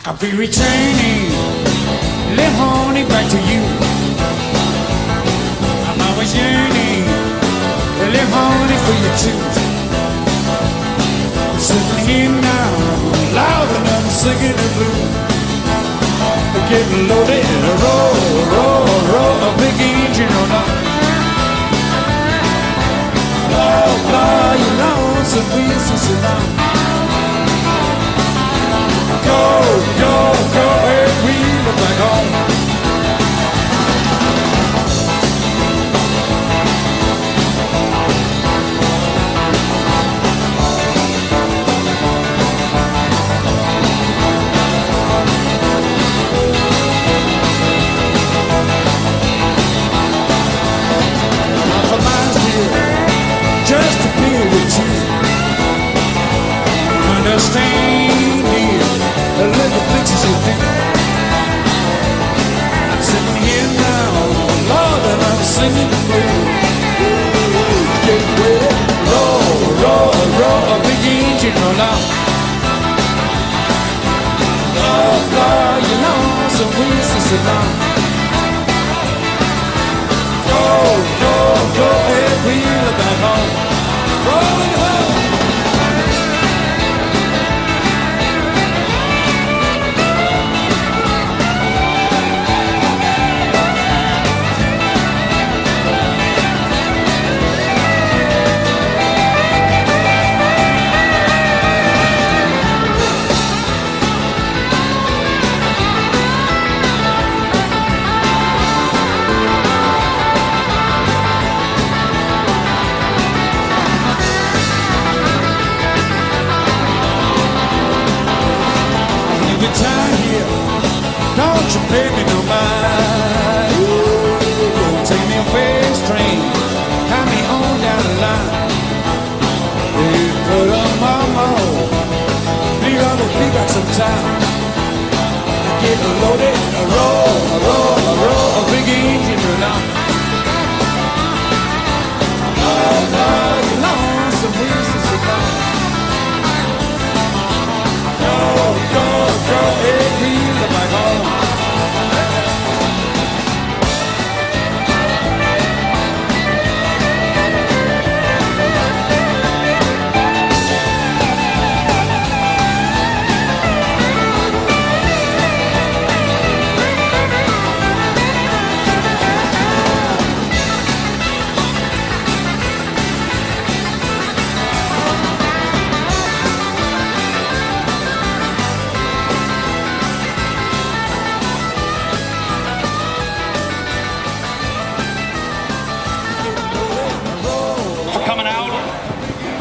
I'll be returning, little honey, back to you. I'm always yearning, little honey, for you too. I'm sitting here now, loud and I'm singing the blues. I'm getting loaded, roll, a big engine on up. Oh, you know, some pieces of love. Go, and we look back home. For miles here, just to be with you. Understand, dear, the little pictures you think. I'm sitting here now, Lord, and I'm singing the blues. Get ready, roll, a big engine roll out. Oh, God, you know, some wheels is along. Go, and wheel back home. Rolling home. Time here, don't you pay me no mind. Ooh, take me a fast train, tie me on down the line. Hey, put on my mouth, please I got some time. Get loaded, roll, a big engine run out. Oh, you know, some wheels to sit down. Go, and wheel back home.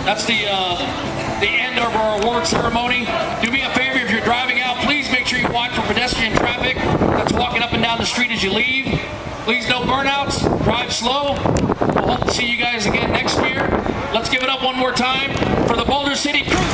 That's the end of our award ceremony. Do me a favor, if you're driving out, please make sure you watch for pedestrian traffic that's walking up and down the street as you leave. Please no burnouts, drive slow. We'll hope to see you guys again next year. Let's give it up one more time for the Boulder City Cruisin.